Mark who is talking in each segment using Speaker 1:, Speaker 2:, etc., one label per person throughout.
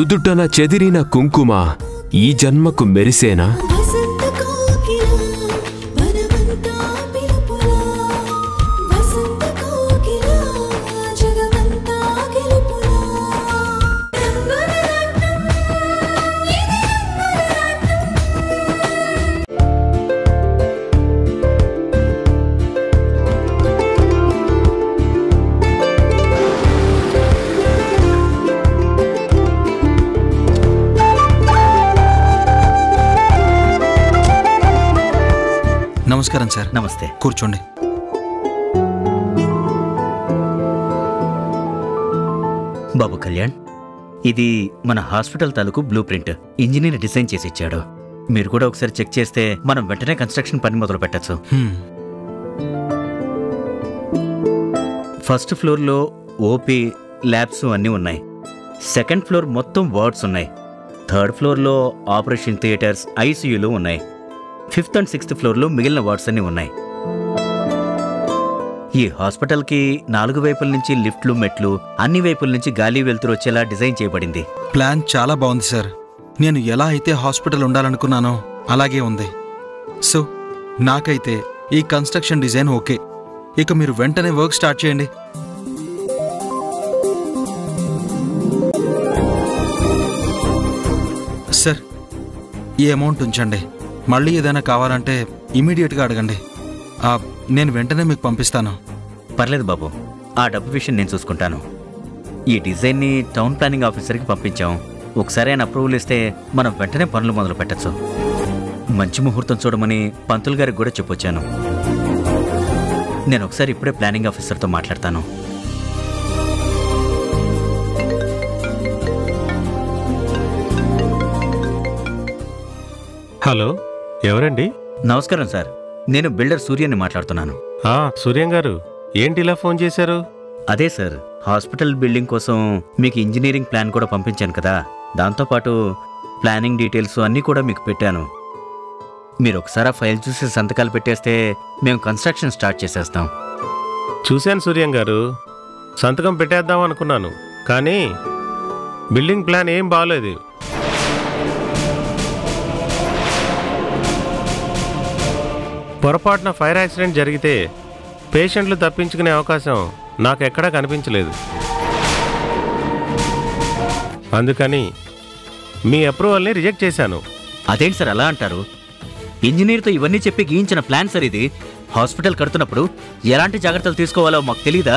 Speaker 1: నుదుటన చెదిరిన కుంకుమ ఈ జన్మకు మెరిసేనా?
Speaker 2: నమస్కారం సార్.
Speaker 3: నమస్తే,
Speaker 2: కూర్చోండి.
Speaker 3: బాబు కళ్యాణ్, ఇది మన హాస్పిటల్ తాలూకు బ్లూ ప్రింట్. ఇంజనీర్ డిజైన్ చేసి ఇచ్చాడు. మీరు కూడా ఒకసారి చెక్ చేస్తే మనం వెంటనే కన్స్ట్రక్షన్ పని మొదలు పెట్టచ్చు. ఫస్ట్ ఫ్లోర్లో ఓపీ, ల్యాబ్స్ అన్నీ ఉన్నాయి. సెకండ్ ఫ్లోర్ మొత్తం వార్డ్స్ ఉన్నాయి. థర్డ్ ఫ్లోర్లో ఆపరేషన్ థియేటర్స్, ఐసీయూలు ఉన్నాయి. ఫిఫ్త్ అండ్ సిక్స్త్ ఫ్లోర్లో మిగిలిన వార్డ్స్ అన్నీ ఉన్నాయి. ఈ హాస్పిటల్కి 4 వైపుల నుంచి లిఫ్ట్లు, మెట్లు, అన్ని వైపుల నుంచి గాలి వెలుతురు వచ్చేలా డిజైన్ చేయబడింది.
Speaker 2: ప్లాన్ చాలా బాగుంది సార్. నేను ఎలా అయితే హాస్పిటల్ ఉండాలనుకున్నానో అలాగే ఉంది. సో నాకైతే ఈ కన్స్ట్రక్షన్ డిజైన్ ఓకే. ఇక మీరు వెంటనే వర్క్ స్టార్ట్ చేయండి. సార్, ఈ అమౌంట్ ఉంచండి. మళ్ళీ ఏదైనా కావాలంటే ఇమీడియట్గా అడగండి. నేను వెంటనే మీకు పంపిస్తాను.
Speaker 3: పర్లేదు బాబు, ఆ డబ్బు విషయం నేను చూసుకుంటాను. ఈ డిజైన్ని టౌన్ ప్లానింగ్ ఆఫీసర్కి పంపించాం. ఒకసారి ఆయన అప్రూవల్ ఇస్తే మనం వెంటనే పనులు మొదలు పెట్టచ్చు. మంచి ముహూర్తం చూడమని పంతులు గారికి కూడా చెప్పొచ్చాను. నేను ఒకసారి ఇప్పుడే ప్లానింగ్ ఆఫీసర్తో మాట్లాడతాను.
Speaker 4: హలో, ఎవరండి?
Speaker 3: నమస్కారం సార్, నేను బిల్డర్ సూర్యని మాట్లాడుతున్నాను.
Speaker 4: సూర్యం గారు, ఏంటి ఇలా ఫోన్ చేశారు?
Speaker 3: అదే సార్, హాస్పిటల్ బిల్డింగ్ కోసం మీకు ఇంజనీరింగ్ ప్లాన్ కూడా పంపించాను కదా, దాంతోపాటు ప్లానింగ్ డీటెయిల్స్ అన్నీ కూడా మీకు పెట్టాను. మీరు ఒకసారి ఆ ఫైల్ చూసి సంతకాలు పెట్టేస్తే మేము కన్స్ట్రక్షన్ స్టార్ట్ చేసేస్తాం.
Speaker 4: చూశాను సూర్యం గారు, సంతకం పెట్టేద్దాం అనుకున్నాను, కానీ బిల్డింగ్ ప్లాన్ ఏం బాగోలేదు. పొరపాటున ఫైర్ యాక్సిడెంట్ జరిగితే పేషెంట్లు తప్పించుకునే అవకాశం నాకు ఎక్కడా కనిపించలేదు. అందుకని మీ అప్రూవల్ని రిజెక్ట్ చేశాను.
Speaker 3: అదేంటి సార్ అలా అంటారు? ఇంజనీర్తో ఇవన్నీ చెప్పి గీయించిన ప్లాన్ సార్ ఇది. హాస్పిటల్ కడుతున్నప్పుడు ఎలాంటి జాగ్రత్తలు తీసుకోవాలో మాకు తెలీదా?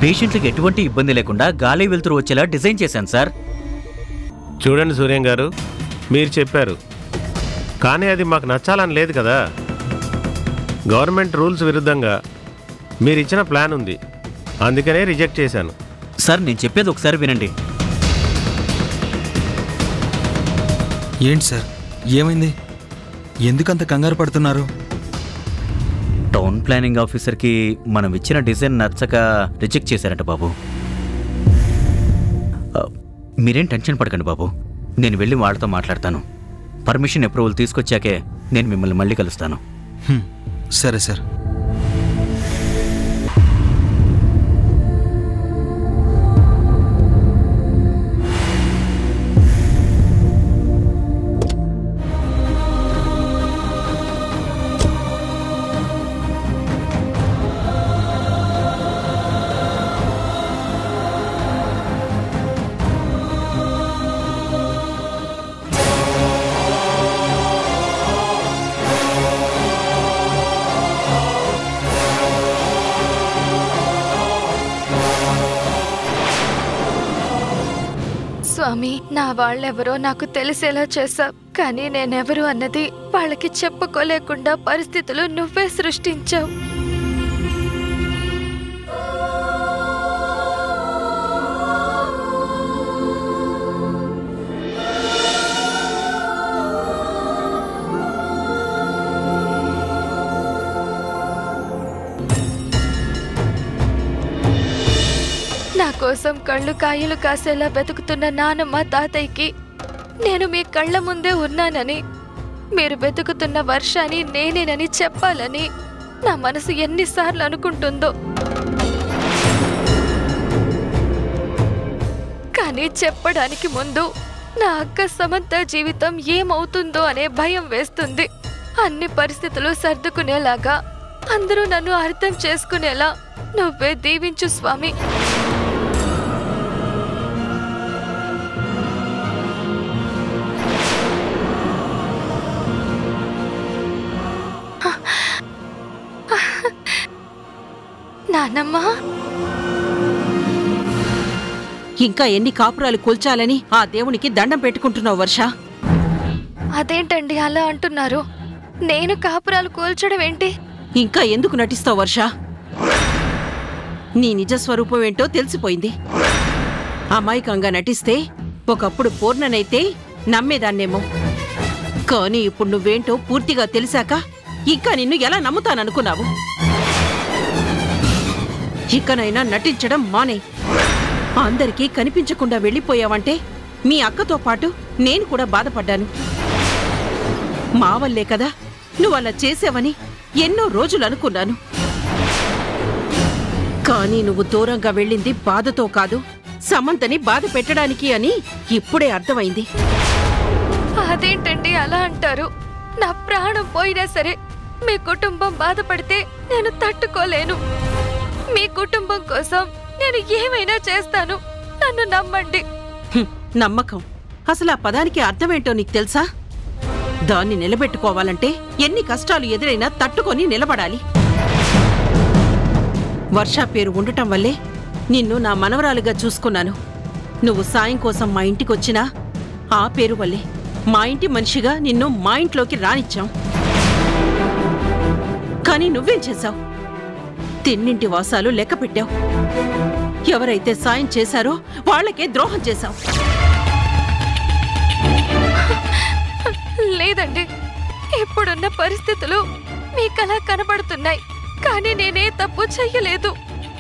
Speaker 3: పేషెంట్లకు ఎటువంటి ఇబ్బంది లేకుండా గాలి వెలుతురు వచ్చేలా డిజైన్ చేశాను సార్.
Speaker 4: చూడండి సూర్యం గారు, మీరు చెప్పారు, కానీ అది మాకు నచ్చాలని లేదు కదా. గవర్నమెంట్ రూల్స్ విరుద్ధంగా మీరు ఇచ్చిన ప్లాన్ ఉంది, అందుకనే రిజెక్ట్ చేశాను.
Speaker 3: సార్, నేను చెప్పేది ఒకసారి వినండి.
Speaker 2: ఏంటి సార్, ఏమైంది? ఎందుకంత కంగారు పడుతున్నారు?
Speaker 3: టౌన్ ప్లానింగ్ ఆఫీసర్కి మనం ఇచ్చిన డిజైన్ నచ్చక రిజెక్ట్ చేశారంట బాబు. మీరేం టెన్షన్ పడకండి బాబు, నేను వెళ్ళి వాళ్ళతో మాట్లాడతాను. పర్మిషన్ అప్రూవల్ తీసుకొచ్చాకే నేను మిమ్మల్ని మళ్ళీ కలుస్తాను.
Speaker 2: సరే సార్.
Speaker 5: స్వామి, నా వాళ్ళెవరో నాకు తెలిసేలా చేశావు, కానీ నేనెవరు అన్నది వాళ్ళకి చెప్పుకోలేకుండా పరిస్థితులు నువ్వే సృష్టించావు. నా కోసం కళ్ళు కాయలు కాసేలా వెతుకుతున్న నానమ్మ, తాతయ్యకి నేను మీ కళ్ళ ముందే ఉన్నానని, మీరు వెతుకుతున్న వర్షాన్ని నేనేనని చెప్పాలని నా మనసు ఎన్నిసార్లు అనుకుంటుందో. కానీ చెప్పడానికి ముందు నా అక్క సమంత జీవితం ఏమవుతుందో అనే భయం వేస్తుంది. అన్ని పరిస్థితులు సర్దుకునేలాగా, అందరూ నన్ను అర్థం చేసుకునేలా నువ్వే దీవించు స్వామి. నానమ్మ,
Speaker 6: ఇంకా ఎన్ని కాపురాలు కూల్చాలని ఆ దేవునికి దండం పెట్టుకుంటున్నావు వర్ష?
Speaker 5: అదేంటండి అలా అంటున్నారు? నేను కాపురాలు కూల్చడం ఏంటి?
Speaker 6: ఇంకా ఎందుకు నటిస్తావు వర్ష? నీ నిజస్వరూపం ఏంటో తెలిసిపోయింది. అమాయకంగా నటిస్తే ఒకప్పుడు పూర్ణనైతే నమ్మేదాన్నేమో, కానీ ఇప్పుడు నువ్వేంటో పూర్తిగా తెలిసాక ఇంకా నిన్ను ఎలా నమ్ముతాననుకున్నావు? ఇకనైనా నటించడం మానే. అందరికీ కనిపించకుండా వెళ్ళిపోయావంటే మీ అక్కతో పాటు నేను కూడా బాధపడ్డాను. మా వల్లే కదా నువ్వు అలా చేసావని ఎన్నో రోజులు అనుకున్నాను. కానీ నువ్వు దూరంగా వెళ్ళింది బాధతో కాదు, సమంతని బాధ పెట్టడానికి అని ఇప్పుడే అర్థమైంది.
Speaker 5: అదేంటండి అలా అంటారు? నా ప్రాణం పోయినా సరే మీ కుటుంబం బాధపడితే నేను తట్టుకోలేను. మీ కుటుంబం కోసం నేను ఏమైనా చేస్తాను, నన్ను నమ్మండి.
Speaker 6: నమ్మకం అసలు ఆ పదానికి అర్థమేంటో నీకు తెలుసా? దాన్ని నిలబెట్టుకోవాలంటే ఎన్ని కష్టాలు ఎదురైనా తట్టుకొని నిలబడాలి. వర్ష పేరు ఉండటం వల్లే నిన్ను నా మనవరాలుగా చూసుకున్నాను. నువ్వు సాయం కోసం మా ఇంటికొచ్చినా ఆ పేరు వల్లే మా ఇంటి మనిషిగా నిన్ను మా ఇంట్లోకి రానిచ్చాం. కానీ నువ్వేం చేశావు? తిన్నింటి వాసాలు లెక్క పెట్టావు. ఎవరైతే సాయం చేశారో వాళ్లకే ద్రోహం చేశావు.
Speaker 5: లేదండి, ఇప్పుడున్న పరిస్థితులు మీకలా కనబడుతున్నాయి, కానీ నేనే తప్పు చెయ్యలేదు.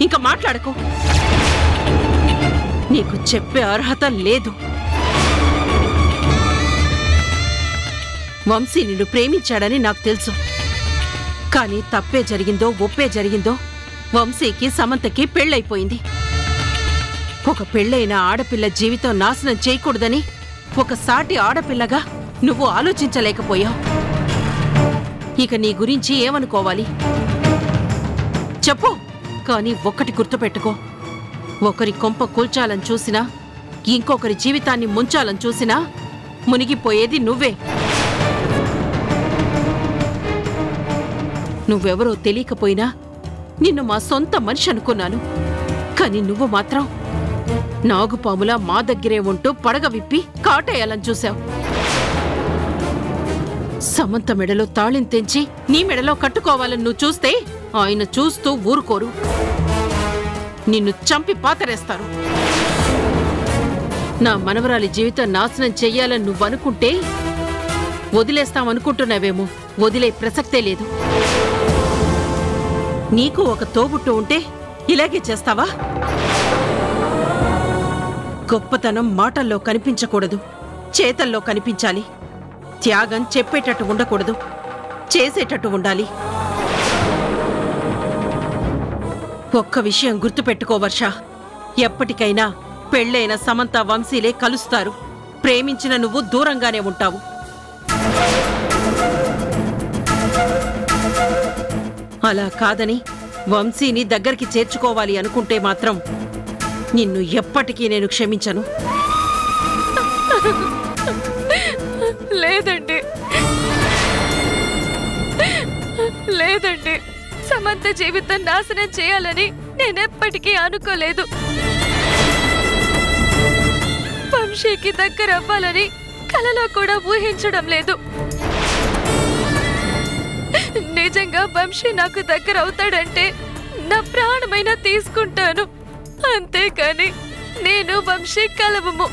Speaker 6: ఇంకా మాట్లాడకు. నీకు చెప్పే అర్హత లేదు. వంశీ నిన్ను ప్రేమించాడని నాకు తెలుసు. కానీ తప్పే జరిగిందో ఒప్పే జరిగిందో వంశీకి సమంతకి పెళ్ళైపోయింది. ఒక పెళ్ళైన ఆడపిల్ల జీవితం నాశనం చేయకూడదని ఒక సాటి ఆడపిల్లగా నువ్వు ఆలోచించలేకపోయావు. ఇక నీ గురించి ఏమనుకోవాలి చెప్పు. కానీ ఒక్కటి గుర్తుపెట్టుకో, ఒకరి కొంప కూల్చాలని చూసినా, ఇంకొకరి జీవితాన్ని ముంచాలని చూసినా మునిగిపోయేది నువ్వే. నువ్వెవరో తెలియకపోయినా నిన్ను మా సొంత మనిషి అనుకున్నాను. కాని నువ్వు మాత్రం నాగుపాములా మా దగ్గరే ఉంటూ పడగ విప్పి కాటేయాలని చూశావు. సమంత మెడలో తాళిం తెంచి నీ మెడలో కట్టుకోవాలని నువ్వు చూస్తే ఆయన చూస్తూ ఊరుకోరు. నిన్ను చంపి పాతరేస్తారు. నా మనవరాలి జీవితం నాశనం చెయ్యాలని నువ్వనుకుంటే వదిలేస్తామనుకుంటున్నావేమో. వదిలే ప్రసక్తే లేదు. నీకు ఒక తోబుట్టు ఉంటే ఇలాగే చేస్తావా? గొప్పతనం మాటల్లో కనిపించకూడదు, చేతల్లో కనిపించాలి. త్యాగం చెప్పేటట్టు ఉండకూడదు, చేసేటట్టు ఉండాలి. ఒక్క విషయం గుర్తుపెట్టుకో వర్ష, ఎప్పటికైనా పెళ్ళైన సమంత వంశీలే కలుస్తారు. ప్రేమించిన నువ్వు దూరంగానే ఉంటావు. అలా కాదని వంశీని దగ్గరికి చేర్చుకోవాలి అనుకుంటే మాత్రం నిన్ను ఎప్పటికీ నేను క్షమించను.
Speaker 5: లేదండి, లేదండి, సమంత జీవితం నాశనం చేయాలని నేనెప్పటికీ అనుకోలేదు. వంశీకి దగ్గర అవ్వాలని కలలో కూడా ఊహించడం లేదు. నిజంగా వంశీ నాకు దగ్గర అవుతాడంటే నా ప్రాణమైనా తీసుకుంటాను, అంతేకాని నేను వంశీ కలవము.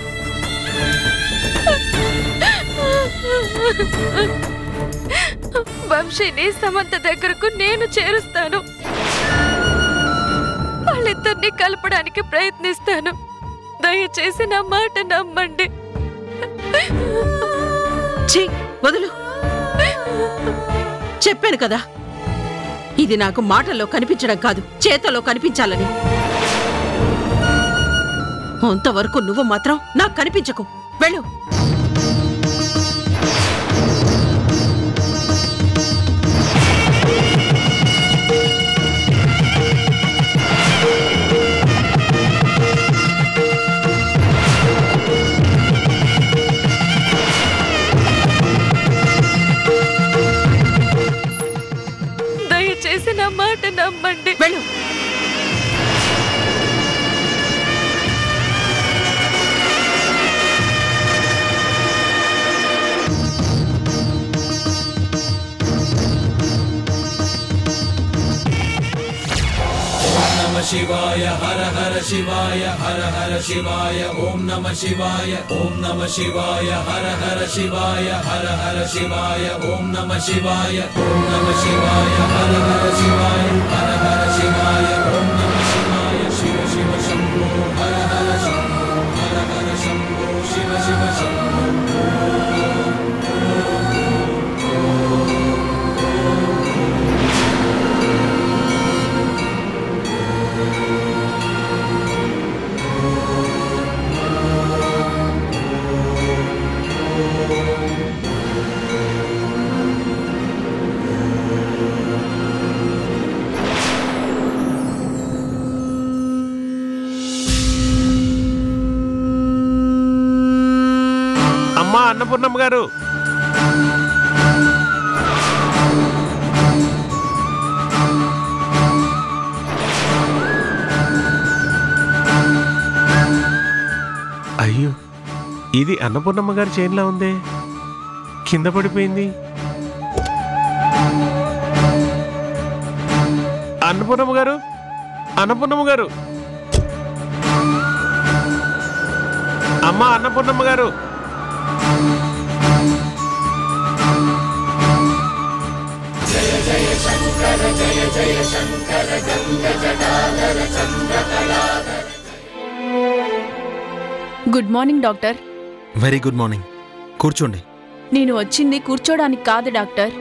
Speaker 5: వంశీని సమంత దగ్గరకు నేను చేరుస్తాను. వాళ్ళిద్దరిని కలపడానికి ప్రయత్నిస్తాను. దయచేసి నా మాట నమ్మండి.
Speaker 6: వదులు. చెప్పాను కదా, ఇది నాకు మాటల్లో కనిపించడం కాదు, చేతల్లో కనిపించాలని. అంతవరకు నువ్వు మాత్రం నాకు కనిపించకు. వెళ్ళు.
Speaker 5: దయచేసి నా మాట నమ్మండి.
Speaker 6: వెళ్ళు.
Speaker 7: शिवाय हर हर शिवाय हर हर शिवाय ओम नमः शिवाय ओम नमः शिवाय हर हर शिवाय हर हर शिवाय ओम नमः शिवाय ओम नमः शिवाय हर हर शिवाय हर हर शिवाय ओम नमः शिवाय शिव शिव शंभो हर हर शंभो शिव शिव शंभो
Speaker 4: అమ్మా అన్నపూర్ణమ్మ గారు, అయ్యో ఇది అన్నపూర్ణమ్మ గారి చైన్లా ఉందే, కింద పడిపోయింది. అన్నపూర్ణమ్మ గారు, అన్నపూర్ణమ్మ గారు, అమ్మా అన్నపూర్ణమ్మ గారు.
Speaker 8: Good morning doctor.
Speaker 2: Very good morning. కూర్చోండి.
Speaker 8: నేను వచ్చింది కూర్చోడానికి కాదు డాక్టర్.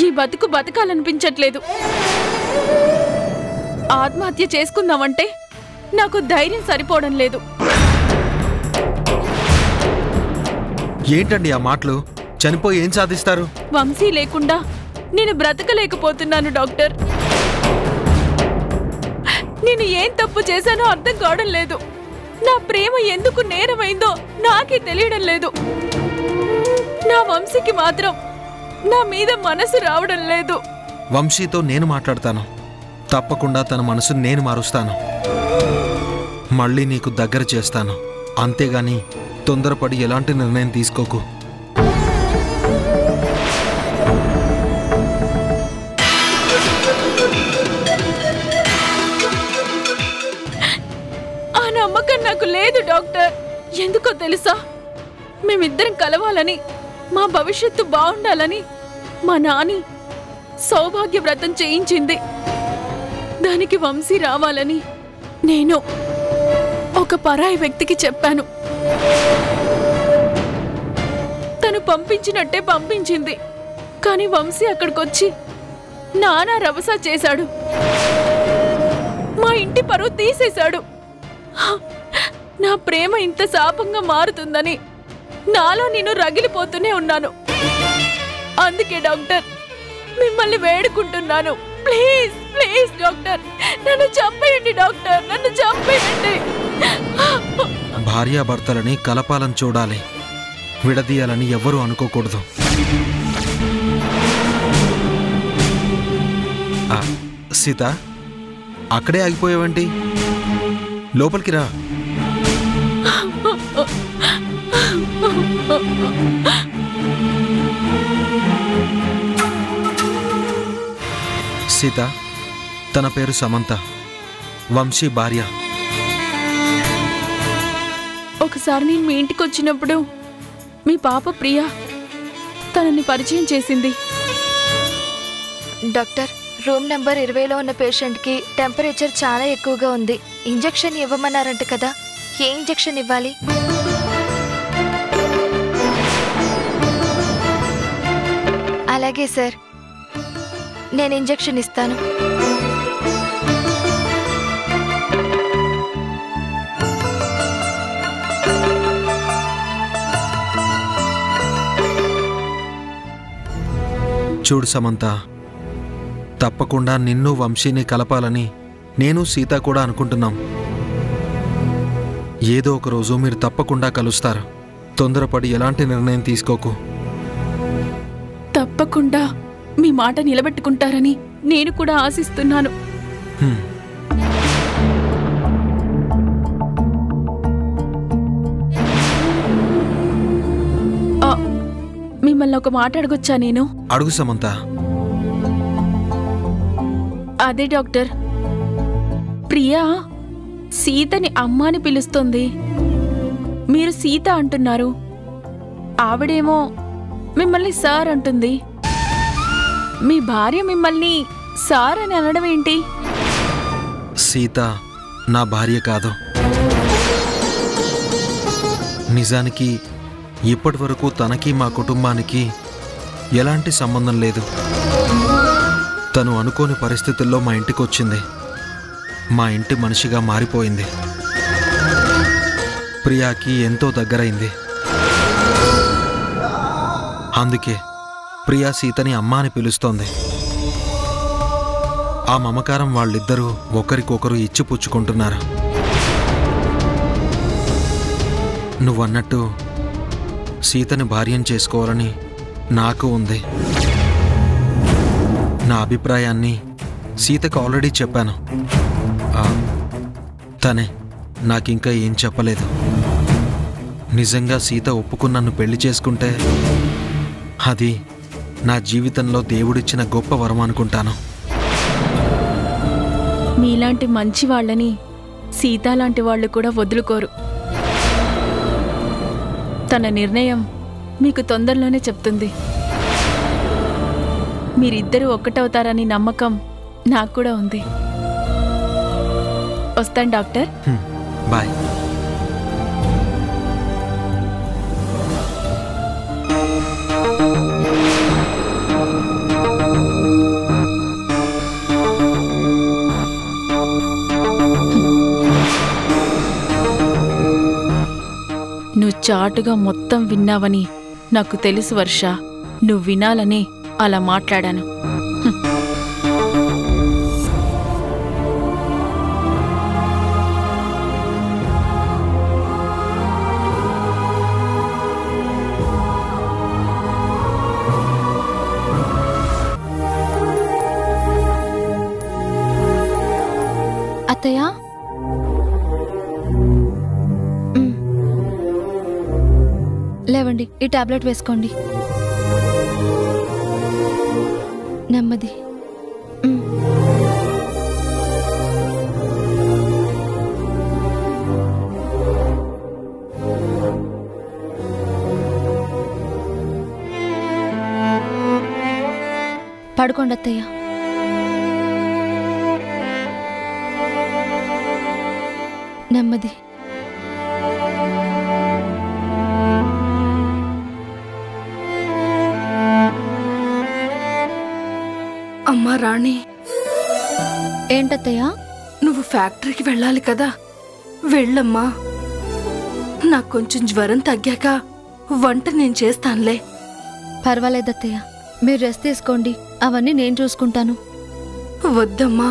Speaker 8: ఈ బతుకు బతకాలనిపించట్లేదు. ఆత్మహత్య చేసుకుందామంటే నాకు ధైర్యం సరిపోవడం లేదు.
Speaker 2: ఏంటండి ఆ మాటలు? చనిపోయి ఏం సాధిస్తారు?
Speaker 8: వంశీ లేకుండా నేను బ్రతకలేకపోతున్నాను డాక్టర్. నేను ఏం తప్పు చేశానో అర్థం కావడం లేదు. నా ప్రేమ ఎందుకు నేరమైందో నాకే తెలియడం లేదు. నా వంశీకి మాత్రం నా మీద మనసు రావడం లేదు.
Speaker 2: వంశీతో నేను మాట్లాడతాను. తప్పకుండా తన మనసుని నేను మారుస్తాను. మళ్ళీ నీకు దగ్గర చేస్తాను. అంతేగాని తొందరపడి ఎలాంటి నిర్ణయం తీసుకోకు.
Speaker 8: ఆ నమ్మకం నాకు లేదు డాక్టర్. ఎందుకో తెలుసా? మేమిద్దరం కలవాలని, మా భవిష్యత్తు బాగుండాలని మా నాని సౌభాగ్య వ్రతం చేయించింది. దానికి వంశీ రావాలని నేను ఒక పరాయి వ్యక్తికి చెప్పాను. తను పంపించినట్టే పంపించింది. కానీ వంశీ అక్కడికొచ్చి నానా రభస చేశాడు. మా ఇంటి పరువు తీసేశాడు. నా ప్రేమ ఇంత శాపంగా మారుతుందని నాలో నేను రగిలిపోతూనే ఉన్నాను. అందుకే డాక్టర్ మిమ్మల్ని వేడుకుంటున్నాను, ప్లీజ్ ప్లీజ్ డాక్టర్, నన్ను చంపేయండి డాక్టర్, నన్ను చంపేయండి.
Speaker 2: భార్యాభర్తలని కలపాలని చూడాలి, విడదీయాలని ఎవ్వరూ అనుకోకూడదు. సీత, అక్కడే ఆగిపోయావేంటి? లోపలికి రా. సీత, తన పేరు సమంత, వంశీ భార్య.
Speaker 8: ఒకసారి నేను మీ ఇంటికి వచ్చినప్పుడు మీ పాప ప్రియా తనని పరిచయం చేసింది.
Speaker 5: డాక్టర్, రూమ్ నెంబర్ 20లో ఉన్న పేషెంట్కి టెంపరేచర్ చాలా ఎక్కువగా ఉంది. ఇంజెక్షన్ ఇవ్వమన్నారంట కదా, ఏ ఇంజెక్షన్ ఇవ్వాలి? అలాగే సార్, నేను ఇంజెక్షన్ ఇస్తాను.
Speaker 2: చూడు సమంత, తప్పకుండా నిన్ను వంశీని కలపాలని నేను సీత కూడా అనుకుంటున్నాం. ఏదో ఒక రోజు మీరు తప్పకుండా కలుస్తారు. తొందరపడి ఎలాంటి నిర్ణయం తీసుకోకు.
Speaker 8: తప్పకుండా మీ మాట నిలబెట్టుకుంటారని నేను కూడా ఆశిస్తున్నాను. మిమ్మల్ని ఒక మాట అడగొచ్చా నేను?
Speaker 2: అడుగు సమంత.
Speaker 8: అదే డాక్టర్, ప్రియా సీతని అమ్మ అని పిలుస్తుంది. మీరు సీత అంటున్నారు, ఆవిడేమో మిమ్మల్ని సార్ అంటుంది. మీ భార్య మిమ్మల్ని సార్ అని అనడం ఏంటి?
Speaker 2: సీత నా భార్య కాదు. నిజానికి ఇప్పటి వరకు తనకి మా కుటుంబానికి ఎలాంటి సంబంధం లేదు. తను అనుకోని పరిస్థితుల్లో మా ఇంటికి వచ్చింది. మా ఇంటి మనిషిగా మారిపోయింది. ప్రియాకి ఎంతో దగ్గరైంది. అందుకే ప్రియా సీతని అమ్మ అని పిలుస్తోంది. ఆ మమకారం వాళ్ళిద్దరూ ఒకరికొకరు ఇచ్చిపుచ్చుకుంటున్నారు. నువ్వన్నట్టు సీతని భార్యం చేసుకోవాలని నాకు ఉంది. నా అభిప్రాయాన్ని సీతకు ఆల్రెడీ చెప్పాను. తనే నాకింకా ఏం చెప్పలేదు. నిజంగా సీత ఒప్పుకుని నన్ను పెళ్లి చేసుకుంటే అది నా జీవితంలో దేవుడిచ్చిన గొప్ప వరం అనుకుంటాను.
Speaker 8: మీలాంటి మంచి వాళ్ళని సీత లాంటి వాళ్ళు కూడా వదులుకోరు. తన నిర్ణయం మీకు తొందరలోనే చెప్తుంది. మీరిద్దరూ ఒక్కటవుతారని నమ్మకం నాకు కూడా ఉంది. వస్తాను డాక్టర్.
Speaker 2: బాయ్.
Speaker 8: నువ్వు చాటుగా మొత్తం విన్నావని నాకు తెలుసు వర్ష. నువ్వు వినాలని అలా మాట్లాడాను.
Speaker 5: అత్తయ్య, లేవండి, ఈ టాబ్లెట్ వేసుకోండి. నెమ్మది. పడుకోండి అత్తయ్య. నెమ్మది.
Speaker 9: అమ్మా రాణి,
Speaker 5: ఏంటత్తయ్యా?
Speaker 9: నువ్వు ఫ్యాక్టరీకి వెళ్ళాలి కదా, వెళ్ళమ్మా. నాకు కొంచెం జ్వరం తగ్గాక వంట నేను చేస్తానులే.
Speaker 5: పర్వాలేదత్తయ్య, మీరు రెస్ట్ తీసుకోండి, అవన్నీ నేను చూసుకుంటాను.
Speaker 9: వద్దమ్మా,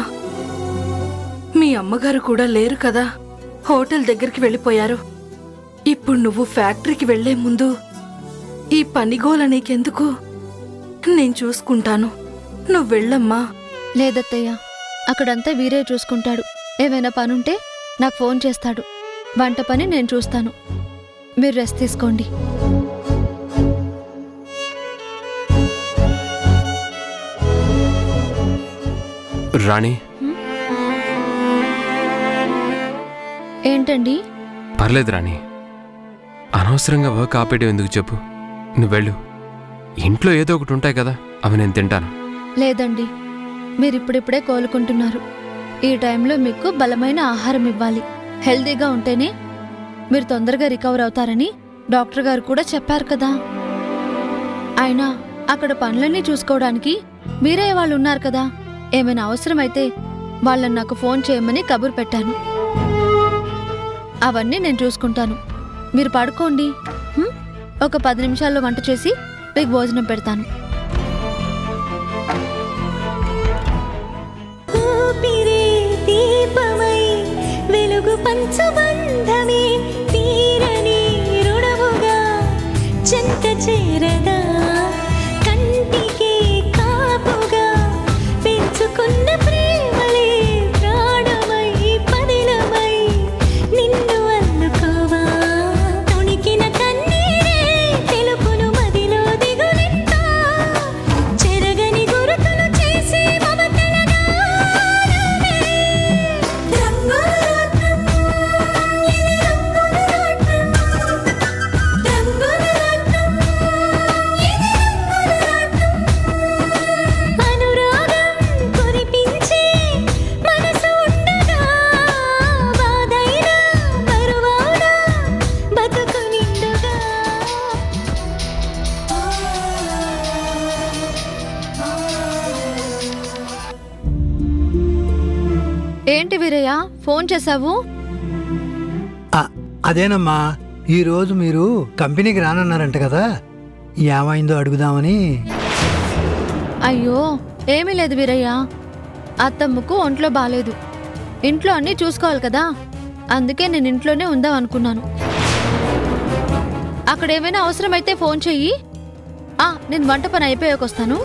Speaker 9: మీ అమ్మగారు కూడా లేరు కదా, హోటల్ దగ్గరికి వెళ్ళిపోయారు. ఇప్పుడు నువ్వు ఫ్యాక్టరీకి వెళ్లే ముందు ఈ పనిగోల నీకెందుకు? నేను చూసుకుంటాను, నువ్వు వెళ్ళమ్మా.
Speaker 5: లేదత్తయ్య, అక్కడంతా వీరే చూసుకుంటాడు. ఏమైనా పనుంటే నాకు ఫోన్ చేస్తాడు. వంట పని నేను చూస్తాను. మీరు రెస్ట్ తీసుకోండి.
Speaker 1: రాణి,
Speaker 5: ఏంటండి?
Speaker 1: పర్లేదు రాణి, అనవసరంగా వర్క్ ఆపేయడం ఎందుకు చెప్పు. నువ్వు వెళ్ళు. ఇంట్లో ఏదో ఒకటి ఉంటాయి కదా, అవి నేను తింటాను.
Speaker 5: లేదండి, మీరిప్పుడిప్పుడే కోలుకుంటున్నారు. ఈ టైంలో మీకు బలమైన ఆహారం ఇవ్వాలి. హెల్తీగా ఉంటేనే మీరు తొందరగా రికవర్ అవుతారని డాక్టర్ గారు కూడా చెప్పారు కదా. అయినా అక్కడ పనులన్నీ చూసుకోవడానికి మీరే వాళ్ళు ఉన్నారు కదా. ఏమైనా అవసరమైతే వాళ్ళని నాకు ఫోన్ చేయమని కబురు పెట్టాను. అవన్నీ నేను చూసుకుంటాను. మీరు పడుకోండి. ఒక 10 నిమిషాల్లో వంట చేసి మీకు భోజనం పెడతాను.
Speaker 10: పంచుకున్న ప్రేమలే ప్రాణమై పదిలమై నిన్ను అల్లుకోవా తొణికిన కన్నీరే తెలుపును మదిలో దిగులెంత చెరగని గురుతులు చేసి మమతల నారమే రంగుల రాట్నం ఇది రంగుల రాట్నం రంగుల రాట్నం ఇది రంగుల రాట్నం అనురాగం కురిపించి మనసు ఉండగా బాధైనా బరువౌనా బతుకు నిండుగా
Speaker 5: ఏంటి వీరయ్య ఫోన్ చేశావు?
Speaker 11: అదేనమ్మా, ఈరోజు మీరు కంపెనీకి రానన్నారంట కదా, ఏమైందో అడుగుదామని.
Speaker 5: అయ్యో ఏమీ లేదు వీరయ్య, అత్తమ్మకు ఒంట్లో బాలేదు, ఇంట్లో అన్నీ చూసుకోవాలి కదా, అందుకే నేను ఇంట్లోనే ఉందాం అనుకున్నాను. అక్కడ ఏమైనా అవసరమైతే ఫోన్ చెయ్యి. నేను వంట పని అయిపోయాకొస్తాను.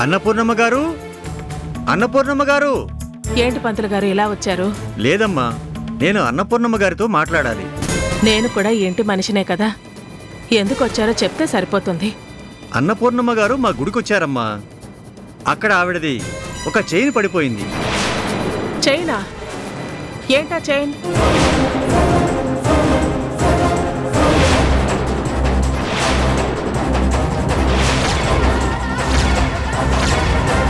Speaker 3: అన్నపూర్ణమ్మ గారు, అన్నపూర్ణమ్మ గారు.
Speaker 6: ఏంటి పంతులు గారు ఇలా వచ్చారు?
Speaker 3: లేదమ్మా, నేను అన్నపూర్ణమ్మ గారితో మాట్లాడాలి.
Speaker 6: నేను కూడా ఇంటి మనిషినే కదా, ఎందుకు వచ్చారో చెప్తే సరిపోతుంది.
Speaker 3: అన్నపూర్ణమ్మ గారు మా గుడికొచ్చారమ్మా. అక్కడ ఆవిడది ఒక చైన్ పడిపోయింది.
Speaker 6: చైనా? ఏంటా చైన్?